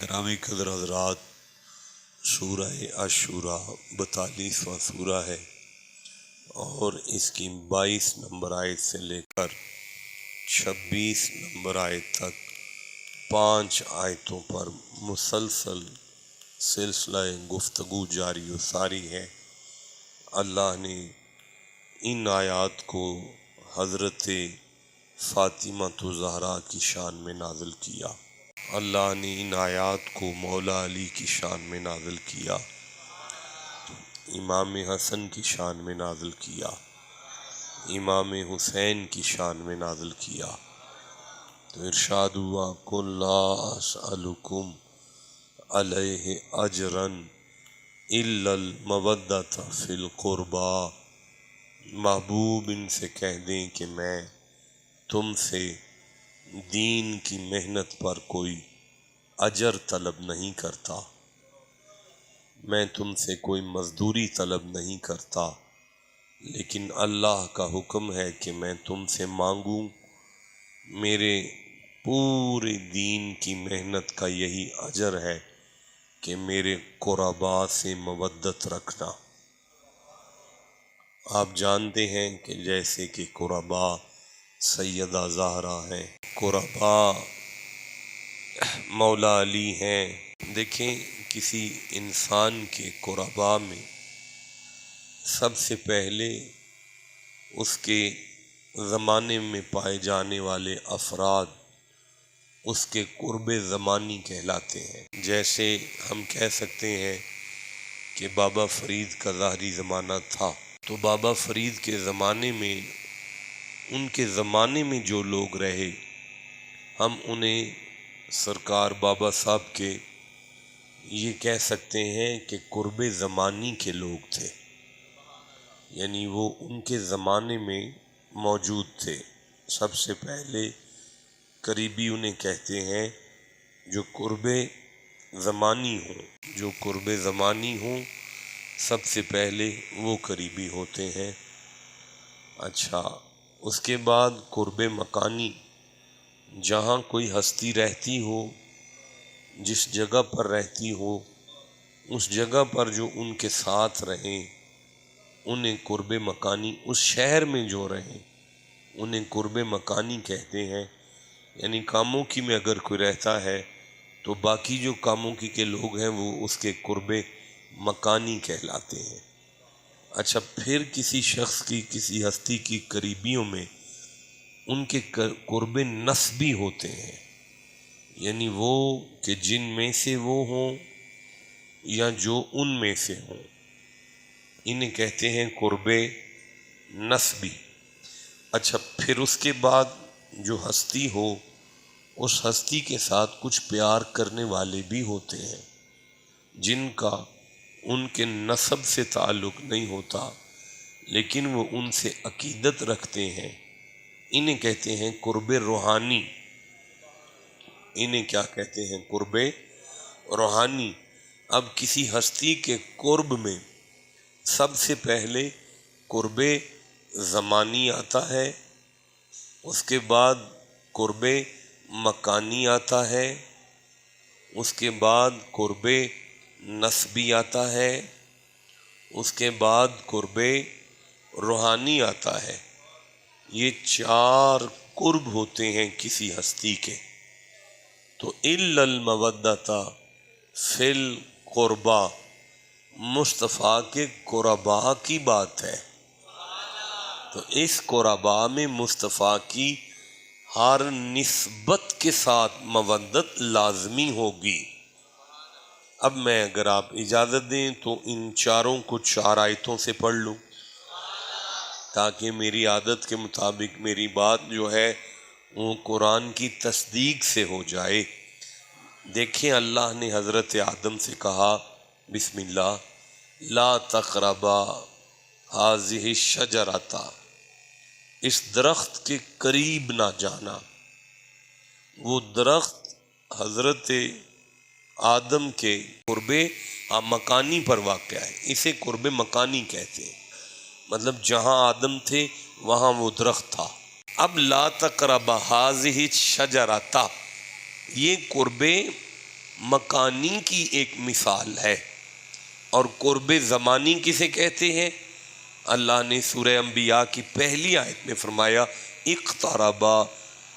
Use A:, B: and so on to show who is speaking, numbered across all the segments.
A: گرامی قدر حضرات، سورہ عاشوراء 42واں سورہ ہے اور اس کی 22 نمبر آیت سے لے کر 26 نمبر آیت تک 5 آیتوں پر مسلسل سلسلہ گفتگو جاری و ساری ہے۔ اللہ نے ان آیات کو حضرت فاطمہ زہرا کی شان میں نازل کیا۔ اللہ نے ان آیات کو مولا علی کی شان میں نازل کیا، امام حسن کی شان میں نازل کیا، امام حسین کی شان میں نازل کیا۔ تو ارشاد ہوا قُل لا اسألکم علیہ اجرا الا المودۃ فی القربی، محبوب ان سے کہہ دیں کہ میں تم سے دین کی محنت پر کوئی اجر طلب نہیں کرتا، میں تم سے کوئی مزدوری طلب نہیں کرتا، لیکن اللہ کا حکم ہے کہ میں تم سے مانگوں، میرے پورے دین کی محنت کا یہی اجر ہے کہ میرے قربا سے مودت رکھنا۔ آپ جانتے ہیں کہ جیسے کہ قربا سیدہ زہرا ہیں، قربا مولا علی ہیں۔ دیکھیں کسی انسان کے قربا میں سب سے پہلے اس کے زمانے میں پائے جانے والے افراد اس کے قرب زمانی کہلاتے ہیں۔ جیسے ہم کہہ سکتے ہیں کہ بابا فرید کا ظاہری زمانہ تھا، تو بابا فرید کے زمانے میں ان کے زمانے میں جو لوگ رہے ہم انہیں سرکار بابا صاحب کے یہ کہہ سکتے ہیں کہ قرب زمانی کے لوگ تھے، یعنی وہ ان کے زمانے میں موجود تھے۔ سب سے پہلے قریبی انہیں کہتے ہیں جو قرب زمانی ہوں، جو قرب زمانی ہوں سب سے پہلے وہ قریبی ہوتے ہیں۔ اچھا، اس کے بعد قرب مکانی، جہاں کوئی ہستی رہتی ہو، جس جگہ پر رہتی ہو، اس جگہ پر جو ان کے ساتھ رہیں انہیں قرب مکانی، اس شہر میں جو رہیں انہیں قرب مکانی کہتے ہیں۔ یعنی کاموں کی میں اگر کوئی رہتا ہے تو باقی جو کاموں کی کے لوگ ہیں وہ اس کے قرب مکانی کہلاتے ہیں۔ اچھا، پھر کسی شخص کی، کسی ہستی کی قریبیوں میں ان کے قرب نسبی ہوتے ہیں، یعنی وہ کہ جن میں سے وہ ہوں یا جو ان میں سے ہوں، انہیں کہتے ہیں قرب نسبی۔ اچھا، پھر اس کے بعد جو ہستی ہو اس ہستی کے ساتھ کچھ پیار کرنے والے بھی ہوتے ہیں جن کا ان کے نسب سے تعلق نہیں ہوتا لیکن وہ ان سے عقیدت رکھتے ہیں، انہیں کہتے ہیں قرب روحانی۔ انہیں کیا کہتے ہیں؟ قرب روحانی۔ اب کسی ہستی کے قرب میں سب سے پہلے قرب زمانی آتا ہے، اس کے بعد قرب مکانی آتا ہے، اس کے بعد قرب نسبی آتا ہے، اس کے بعد قرب روحانی آتا ہے۔ یہ 4 قرب ہوتے ہیں کسی ہستی کے۔ تو الا المودۃ فی القربی، مصطفیٰ کے قربا کی بات ہے، تو اس قربا میں مصطفیٰ کی ہر نسبت کے ساتھ مودت لازمی ہوگی۔ اب میں اگر آپ اجازت دیں تو ان چاروں کو 4 آیتوں سے پڑھ لوں تاکہ میری عادت کے مطابق میری بات جو ہے وہ قرآن کی تصدیق سے ہو جائے۔ دیکھیں، اللہ نے حضرت آدم سے کہا بسم اللہ لا تقربا ہذہ الشجرۃ، اس درخت کے قریب نہ جانا۔ وہ درخت حضرت آدم کے قرب مکانی پر واقع ہے، اسے قرب مکانی کہتے ہیں، مطلب جہاں آدم تھے وہاں وہ درخت تھا۔ اب لا تقربا ہذہ الشجرۃ، یہ قرب مکانی کی ایک مثال ہے، اور قرب زمانی کسے کہتے ہیں؟ اللہ نے سورہ انبیاء کی پہلی آیت میں فرمایا اقترب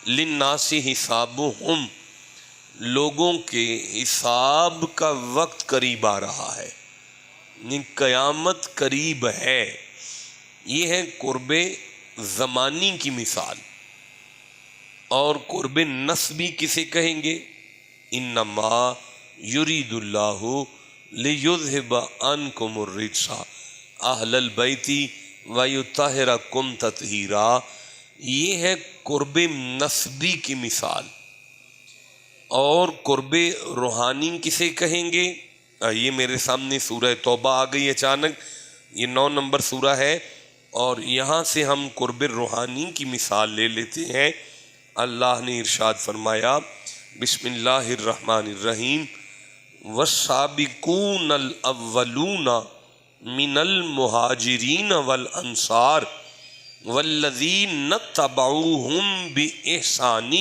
A: للناس حسابہم، لوگوں کے حساب کا وقت قریب آ رہا ہے، قیامت قریب ہے۔ یہ ہے قرب زمانی کی مثال۔ اور قرب نسبی کسے کہیں گے؟ انما یرید اللہ لیذھب عنکم الرجس اہل البیت ویطہرکم تطہیرا، یہ ہے قرب نسبی کی مثال۔ اور قرب روحانی کسے کہیں گے؟ یہ میرے سامنے سورہ توبہ آ گئی اچانک، یہ 9 نمبر سورہ ہے، اور یہاں سے ہم قرب روحانی کی مثال لے لیتے ہیں۔ اللہ نے ارشاد فرمایا بسم اللہ الرحمن الرحیم والسابقون الاولون من المہاجرین والانصار والذین اتبعوہم بإحسان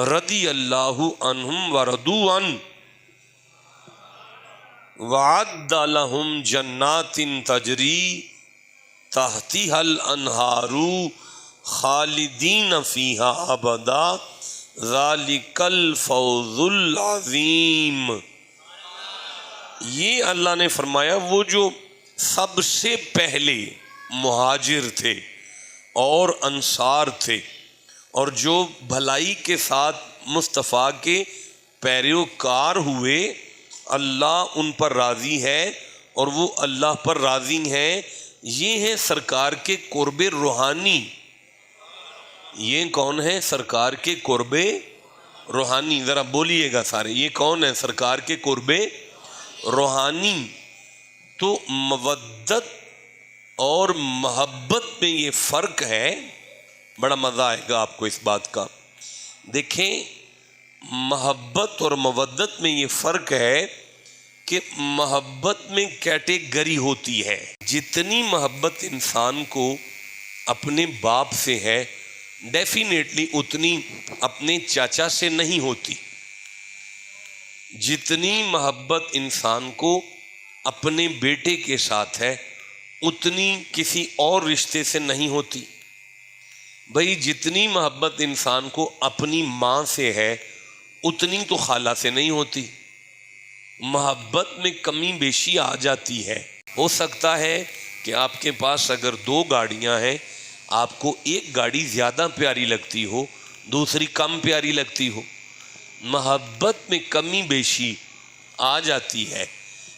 A: رضی اللہ عنہم ورضوا عنہ وعد لہم جنات تجری تحتہا الانہار خالدین فیہا ابدا ذالک الفوز العظیم۔ یہ اللہ نے فرمایا وہ جو سب سے پہلے مہاجر تھے اور انصار تھے، اور جو بھلائی کے ساتھ مصطفیٰ کے پیروکار ہوئے، اللہ ان پر راضی ہے اور وہ اللہ پر راضی ہیں۔ یہ ہے سرکار کے قرب روحانی۔ یہ کون ہے؟ سرکار کے قرب روحانی۔ ذرا بولیے گا سارے، یہ کون ہے؟ سرکار کے قرب روحانی۔ تو مودت اور محبت میں یہ فرق ہے، بڑا مزہ آئے گا آپ کو اس بات کا۔ دیکھیں، محبت اور مودت میں یہ فرق ہے کہ محبت میں کیٹیگری ہوتی ہے۔ جتنی محبت انسان کو اپنے باپ سے ہے، ڈیفینیٹلی اتنی اپنے چاچا سے نہیں ہوتی۔ جتنی محبت انسان کو اپنے بیٹے کے ساتھ ہے، اتنی کسی اور رشتے سے نہیں ہوتی۔ بھئی جتنی محبت انسان کو اپنی ماں سے ہے، اتنی تو خالہ سے نہیں ہوتی۔ محبت میں کمی بیشی آ جاتی ہے۔ ہو سکتا ہے کہ آپ کے پاس اگر 2 گاڑیاں ہیں، آپ کو ایک گاڑی زیادہ پیاری لگتی ہو، دوسری کم پیاری لگتی ہو۔ محبت میں کمی بیشی آ جاتی ہے،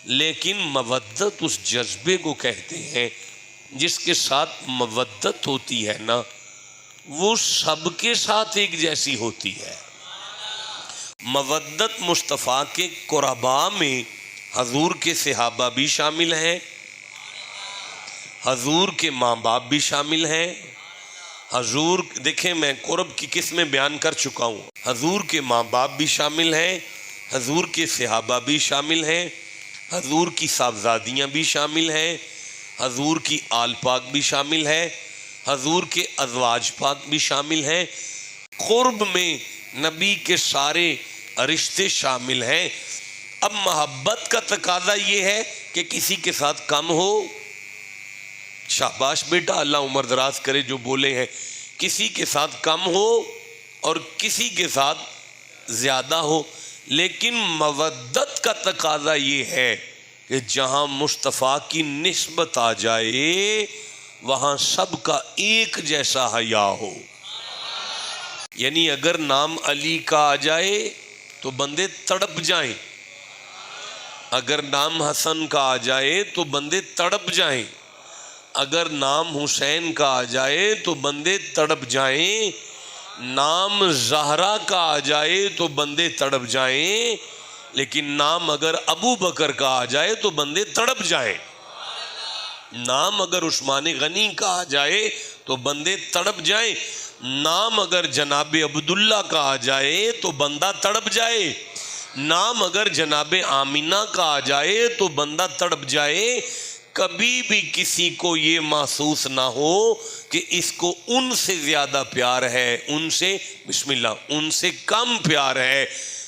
A: لیکن مودت اس جذبے کو کہتے ہیں جس کے ساتھ مودت ہوتی ہے نا، وہ سب کے ساتھ ایک جیسی ہوتی ہے۔ مودت مصطفیٰ کے قربا میں حضور کے صحابہ بھی شامل ہیں، حضور کے ماں باپ بھی شامل ہیں۔ حضور دیکھیں، میں قرب کی قسمیں بیان کر چکا ہوں۔ حضور کے ماں باپ بھی شامل ہیں، حضور کے صحابہ بھی شامل ہیں، حضور کی صاحبزادیاں بھی شامل ہیں، حضور کی آل پاک بھی شامل ہے، حضور کے ازواج پاک بھی شامل ہیں۔ قرب میں نبی کے سارے رشتے شامل ہیں۔ اب محبت کا تقاضا یہ ہے کہ کسی کے ساتھ کم ہو، شاباش بیٹا، اللہ عمر دراز کرے جو بولے ہیں، کسی کے ساتھ کم ہو اور کسی کے ساتھ زیادہ ہو، لیکن مودت کا تقاضا یہ ہے کہ جہاں مصطفیٰ کی نسبت آ جائے وہاں سب کا ایک جیسا حیا ہو۔ یعنی اگر نام علی کا آ جائے تو بندے تڑپ جائیں، اگر نام حسن کا آ جائے تو بندے تڑپ جائیں، اگر نام حسین کا آ جائے تو بندے تڑپ جائیں، نام زہرا کا آ جائے تو بندے تڑپ جائیں، لیکن نام اگر ابو بکر کا آ جائے تو بندے تڑپ جائیں، نام اگر عثمان غنی کا آ جائے تو بندے تڑپ جائیں، نام اگر جناب عبداللہ کا آ جائے تو بندہ تڑپ جائے، نام اگر جناب آمینہ کا آ جائے تو بندہ تڑپ جائے۔ کبھی بھی کسی کو یہ محسوس نہ ہو کہ اس کو ان سے زیادہ پیار ہے، ان سے بسم اللہ ان سے کم پیار ہے۔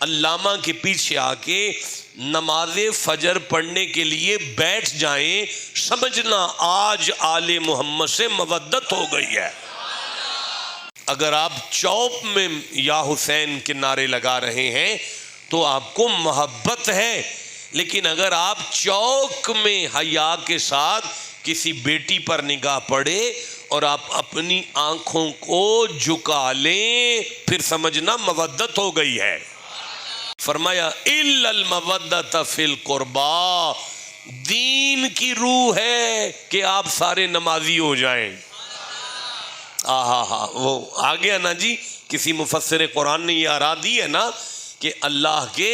A: علامہ کے پیچھے آ کے نماز فجر پڑھنے کے لیے بیٹھ جائیں، سمجھنا آج آل محمد سے مودت ہو گئی ہے۔ اگر آپ چوپ میں یا حسین کے نعرے لگا رہے ہیں تو آپ کو محبت ہے، لیکن اگر آپ چوک میں حیا کے ساتھ کسی بیٹی پر نگاہ پڑے اور آپ اپنی آنکھوں کو جھکا لیں، پھر سمجھنا مودت ہو گئی ہے۔ فرمایا الا المودۃ فی القربا، دین کی روح ہے کہ آپ سارے نمازی ہو جائیں۔ وہ آ گیا نا جی، کسی مفسر قرآن نے یہ آرا دی ہے نا کہ اللہ کے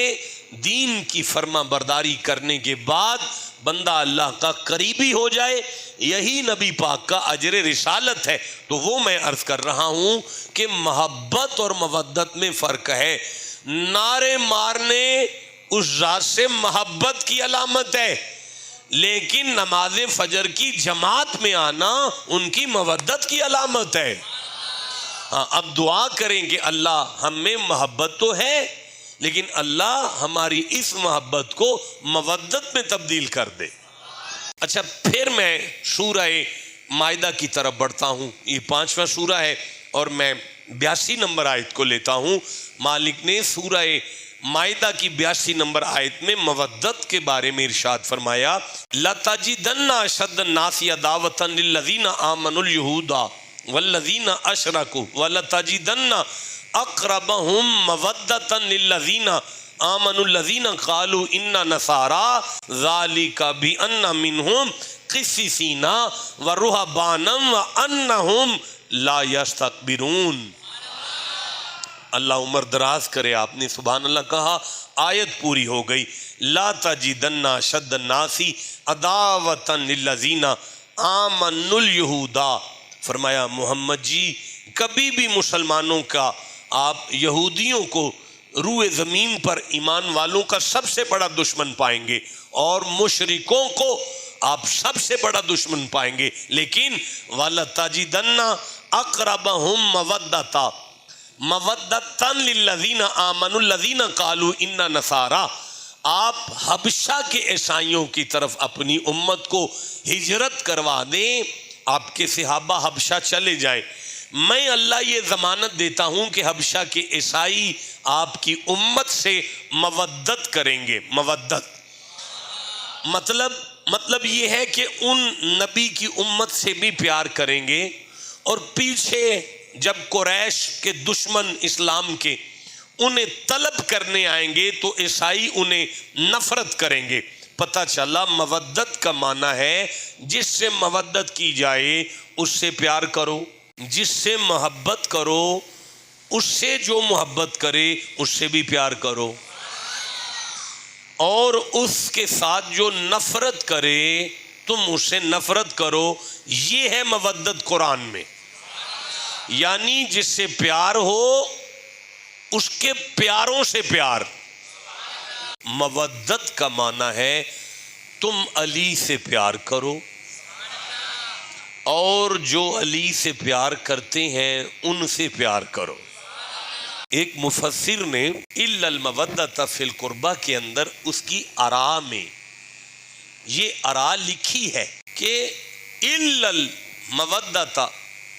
A: دین کی فرما برداری کرنے کے بعد بندہ اللہ کا قریبی ہو جائے، یہی نبی پاک کا اجر رسالت ہے۔ تو وہ میں عرض کر رہا ہوں کہ محبت اور مودت میں فرق ہے۔ نعرے مارنے اس ذات سے محبت کی علامت ہے، لیکن نماز فجر کی جماعت میں آنا ان کی مودت کی علامت ہے۔ اب دعا کریں کہ اللہ ہم میں محبت تو ہے، لیکن اللہ ہماری اس محبت کو مودت میں تبدیل کر دے۔ اچھا، پھر میں سورہ مائدہ کی طرف بڑھتا ہوں۔ یہ 5واں سورہ ہے اور میں 82 نمبر آیت کو لیتا ہوں۔ مالک نے سورہ مائدہ کی 82 نمبر آیت میں مودت کے بارے میں ارشاد فرمایا، لَتَجِدَنَّ أَشَدَّ النَّاسِ عَدَاوَةً لِلَّذِينَ آمَنُوا الْيَهُودَ وَالَّذِينَ أَشْرَكُوا وَلَتَجِدَنَّ أَقْرَبَهُمْ مَوَدَّةً لِلَّذِينَ آمَنُوا الَّذِينَ قَالُوا إِنَّا نَصَارَىٰ ذَلِكَ بِأَنَّ مِنْهُمْ قِسِّيسِينَ وَرُهْبَانًا وَأَنَّهُمْ لَا يَسْتَكْبِرُونَ۔ اللہ عمر دراز کرے، آپ نے سبحان اللہ کہا، آیت پوری ہو گئی۔ لا تجدن اشد الناس عداوۃ للذین آمنوا اليہود، فرمایا محمد جی کبھی بھی مسلمانوں کا آپ یہودیوں کو روئے زمین پر ایمان والوں کا سب سے بڑا دشمن پائیں گے، اور مشرکوں کو آپ سب سے بڑا دشمن پائیں گے، لیکن وَلَتَجِدَنَّ أَقْرَبَهُمْ مَوَدَّةً لِلَّذِينَ آمَنُوا الَّذِينَ قَالُوا إِنَّا نَصَارَىٰ۔ آپ حبشہ کے عیسائیوں کی طرف اپنی امت کو ہجرت کروا دیں، آپ کے صحابہ حبشہ چلے جائیں، میں اللہ یہ ضمانت دیتا ہوں کہ حبشہ کے عیسائی آپ کی امت سے مودت کریں گے۔ مودت مطلب یہ ہے کہ ان نبی کی امت سے بھی پیار کریں گے، اور پیچھے جب قریش کے دشمن اسلام کے انہیں طلب کرنے آئیں گے تو عیسائی انہیں نفرت کریں گے۔ پتہ چلا مودت کا معنی ہے جس سے مودت کی جائے اس سے پیار کرو، جس سے محبت کرو اس سے جو محبت کرے اس سے بھی پیار کرو، اور اس کے ساتھ جو نفرت کرے تم اس سے نفرت کرو۔ یہ ہے مودت قرآن میں، یعنی جس سے پیار ہو اس کے پیاروں سے پیار۔ مودت کا معنی ہے تم علی سے پیار کرو، اور جو علی سے پیار کرتے ہیں ان سے پیار کرو۔ ایک مفسر نے الا المودۃ فی القربہ کے اندر اس کی آرا میں یہ آرا لکھی ہے کہ الا المودۃ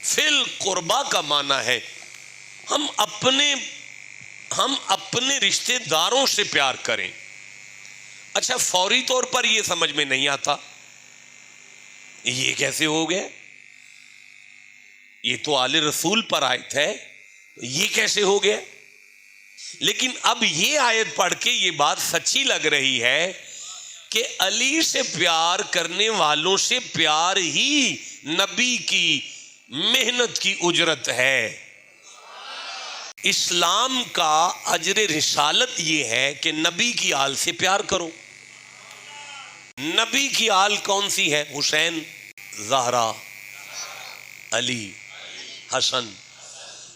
A: فی القربہ کا معنی ہے ہم اپنے رشتہ داروں سے پیار کریں۔ اچھا، فوری طور پر یہ سمجھ میں نہیں آتا، یہ کیسے ہو گیا؟ یہ تو آل رسول پر آیت ہے، یہ کیسے ہو گیا؟ لیکن اب یہ آیت پڑھ کے یہ بات سچی لگ رہی ہے کہ علی سے پیار کرنے والوں سے پیار ہی نبی کی محنت کی اجرت ہے۔ اسلام کا اجر رسالت یہ ہے کہ نبی کی آل سے پیار کرو۔ نبی کی آل کون سی ہے؟ حسین، زہرا، علی، حسن۔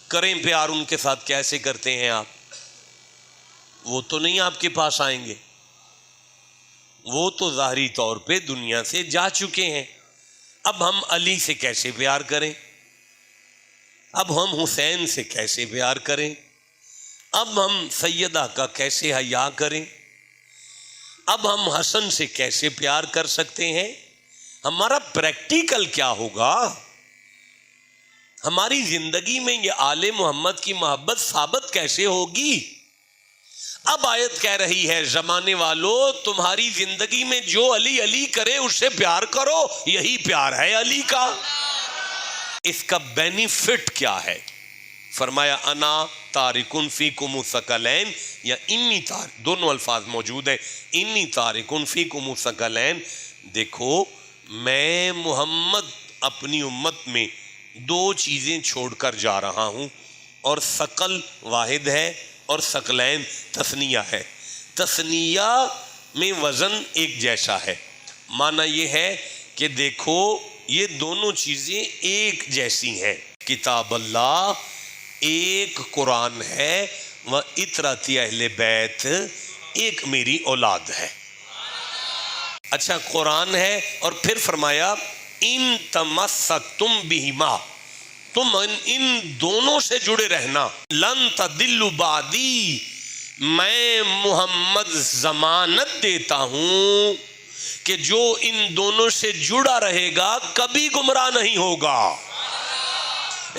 A: کریں پیار ان کے ساتھ، کیسے کرتے ہیں آپ؟ وہ تو نہیں آپ کے پاس آئیں گے، وہ تو ظاہری طور پہ دنیا سے جا چکے ہیں۔ اب ہم علی سے کیسے پیار کریں؟ اب ہم حسین سے کیسے پیار کریں؟ اب ہم سیدہ کا کیسے حیا کریں؟ اب ہم حسن سے کیسے پیار کر سکتے ہیں؟ ہمارا پریکٹیکل کیا ہوگا؟ ہماری زندگی میں یہ آل محمد کی محبت ثابت کیسے ہوگی؟ اب آیت کہہ رہی ہے زمانے والو تمہاری زندگی میں جو علی علی کرے اس سے پیار کرو، یہی پیار ہے علی کا۔ اس کا بینیفٹ کیا ہے؟ فرمایا انا تارکن فیکم الثقلین، یا انی تارک، دونوں الفاظ موجود ہیں، انی تارکن فیکم الثقلین۔ دیکھو میں محمد اپنی امت میں دو چیزیں چھوڑ کر جا رہا ہوں، اور ثقل واحد ہے اور ثقلین تثنیہ ہے۔ تثنیہ میں وزن ایک جیسا ہے، معنی یہ ہے کہ دیکھو یہ دونوں چیزیں ایک جیسی ہیں، کتاب اللہ ایک قرآن ہے، وَإِتْرَةِ اہل بیت ایک میری اولاد ہے۔ اچھا قرآن ہے، اور پھر فرمایا ان تمسکتم بہما، تم ان دونوں سے جڑے رہنا، لن تضلوا بعدی، میں محمد ضمانت دیتا ہوں کہ جو ان دونوں سے جڑا رہے گا کبھی گمراہ نہیں ہوگا۔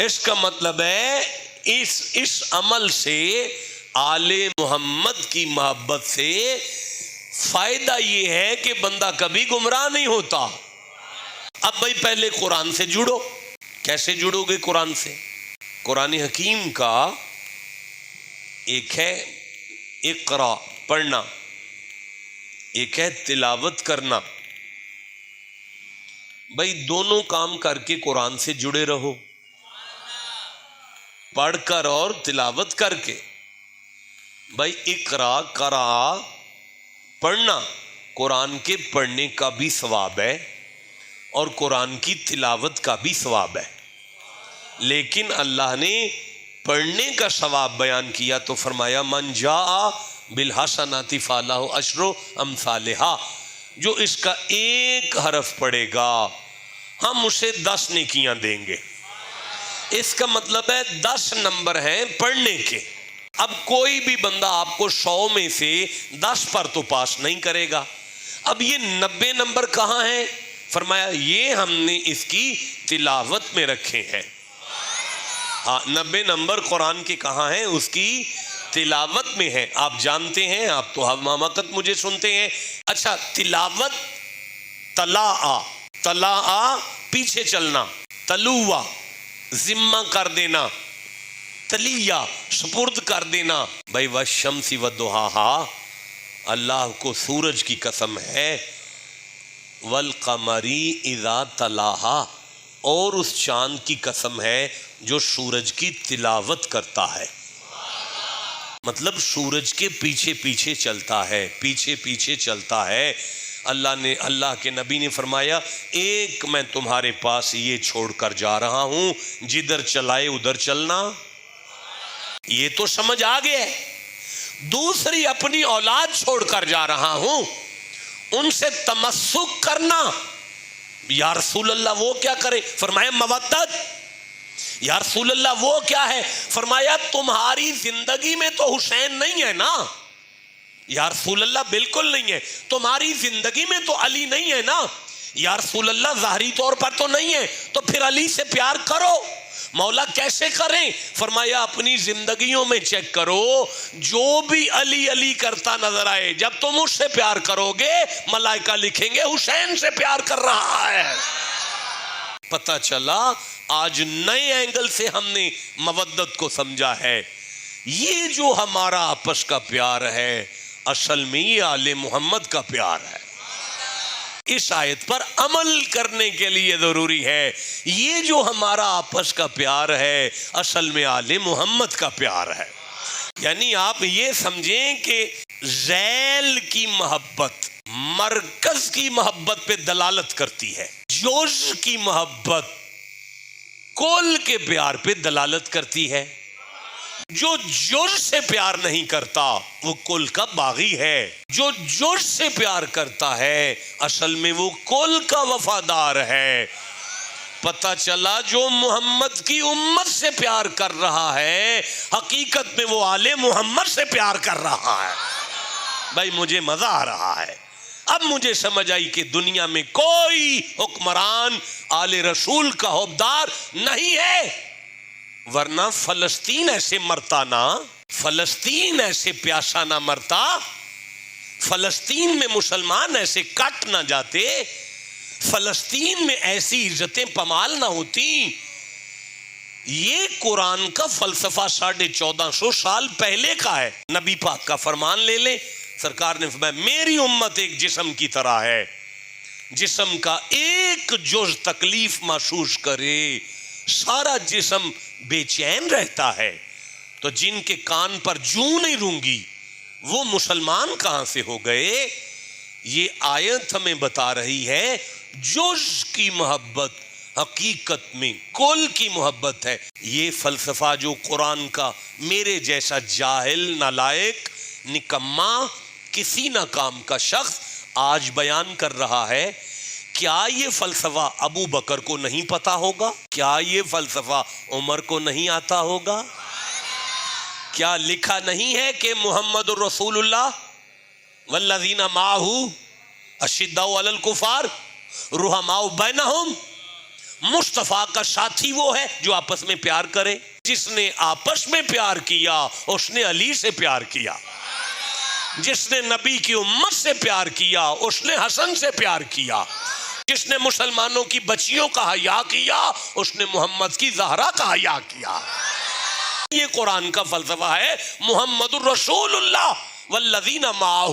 A: اس کا مطلب ہے اس عمل سے، آل محمد کی محبت سے فائدہ یہ ہے کہ بندہ کبھی گمراہ نہیں ہوتا۔ اب بھائی پہلے قرآن سے جڑو۔ کیسے جڑو گے قرآن سے؟ قرآن حکیم کا ایک ہے اقرا پڑھنا، ایک ہے تلاوت کرنا۔ بھائی دونوں کام کر کے قرآن سے جڑے رہو، پڑھ کر اور تلاوت کر کے۔ بھائی اقرا قرا پڑھنا، قرآن کے پڑھنے کا بھی ثواب ہے اور قرآن کی تلاوت کا بھی ثواب ہے، لیکن اللہ نے پڑھنے کا ثواب بیان کیا تو فرمایا من جاء بالحسنۃ فلہ عشر امثالہا، جو اس کا ایک حرف پڑھے گا ہم اسے 10 نیکیاں دیں گے۔ اس کا مطلب ہے 10 نمبر ہیں پڑھنے کے۔ اب کوئی بھی بندہ آپ کو 100 میں سے 10 پر تو پاس نہیں کرے گا۔ اب یہ 90 نمبر کہاں ہیں؟ فرمایا یہ ہم نے اس کی تلاوت میں رکھے ہیں۔ 90 نمبر قرآن کے کہاں ہیں؟ اس کی تلاوت میں ہے۔ آپ جانتے ہیں، آپ تو ہم وقت مجھے سنتے ہیں۔ اچھا تلاوت، تلا پیچھے چلنا، تلوا ذمہ کر دینا، تلیہ سپرد کر دینا۔ بھائی والشمس والضحاہا، اللہ کو سورج کی قسم ہے، والقمر اذا تلاہا، اور اس چاند کی قسم ہے جو سورج کی تلاوت کرتا ہے۔ مطلب سورج کے پیچھے پیچھے چلتا ہے، پیچھے پیچھے چلتا ہے۔ اللہ کے نبی نے فرمایا ایک میں تمہارے پاس یہ چھوڑ کر جا رہا ہوں، جدھر چلائے ادھر چلنا۔ یہ تو سمجھ آ گیا۔ دوسری اپنی اولاد چھوڑ کر جا رہا ہوں، ان سے تمسک کرنا۔ یا رسول اللہ وہ کیا کرے؟ فرمایا مودت۔ یا رسول اللہ وہ کیا ہے؟ فرمایا تمہاری زندگی میں تو حسین نہیں ہے نا۔ یا رسول اللہ بالکل نہیں ہے۔ تمہاری زندگی میں تو علی نہیں ہے نا۔ یا رسول اللہ ظاہری طور پر تو نہیں ہے، تو پھر علی سے پیار کرو۔ مولا کیسے کریں؟ فرمایا اپنی زندگیوں میں چیک کرو، جو بھی علی علی کرتا نظر آئے، جب تم اس سے پیار کرو گے ملائکہ لکھیں گے حسین سے پیار کر رہا ہے۔ پتہ چلا آج نئے اینگل سے ہم نے مودت کو سمجھا ہے۔ یہ جو ہمارا آپس کا پیار ہے اصل میں یہ آل محمد کا پیار ہے۔ اس آیت پر عمل کرنے کے لیے ضروری ہے۔ یہ جو ہمارا آپس کا پیار ہے اصل میں آل محمد کا پیار ہے۔ یعنی آپ یہ سمجھیں کہ ذیل کی محبت مرکز کی محبت پہ دلالت کرتی ہے، جز کی محبت کل کے پیار پہ دلالت کرتی ہے۔ جو جز سے پیار نہیں کرتا وہ کل کا باغی ہے، جو جز سے پیار کرتا ہے اصل میں وہ کل کا وفادار ہے۔ پتہ چلا جو محمد کی امت سے پیار کر رہا ہے حقیقت میں وہ آل محمد سے پیار کر رہا ہے۔ بھائی مجھے مزہ آ رہا ہے، اب مجھے سمجھ آئی کہ دنیا میں کوئی حکمران آل رسول کا حوبدار نہیں ہے، ورنہ فلسطین ایسے مرتا نہ، فلسطین ایسے پیاسا نہ مرتا، فلسطین میں مسلمان ایسے کٹ نہ جاتے، فلسطین میں ایسی عزتیں پمال نہ ہوتی۔ یہ قرآن کا فلسفہ 1450 سال پہلے کا ہے۔ نبی پاک کا فرمان لے لیں، سرکار نے فرمایا میری امت ایک جسم کی طرح ہے، جسم کا ایک جز تکلیف محسوس کرے سارا جسم بے چین رہتا ہے، تو جن کے کان پر جوں نہیں رونگی وہ مسلمان کہاں سے ہو گئے؟ یہ آیت ہمیں بتا رہی ہے جز کی محبت حقیقت میں کل کی محبت ہے۔ یہ فلسفہ جو قرآن کا میرے جیسا جاہل، نالائق، نکما، کسی نہ کام کا شخص آج بیان کر رہا ہے، کیا یہ فلسفہ ابو بکر کو نہیں پتا ہوگا؟ کیا یہ فلسفہ عمر کو نہیں آتا ہوگا؟ کیا لکھا نہیں ہے کہ محمد الرسول اللہ والذین معہ اشداء علی الکفار رحماء بینہم؟ مصطفیٰ کا ساتھی وہ ہے جو آپس میں پیار کرے۔ جس نے آپس میں پیار کیا اس نے علی سے پیار کیا، جس نے نبی کی امت سے پیار کیا اس نے حسن سے پیار کیا، جس نے مسلمانوں کی بچیوں کا حیا کیا اس نے محمد کی زہرا کا حیا کیا۔ یہ قرآن کا فلسفہ ہے محمد الرسول اللہ والذین معہ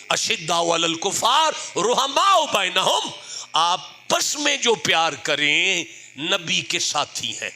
A: اشداء علی الکفار رحماء بینہم، آپس میں جو پیار کریں نبی کے ساتھی ہیں۔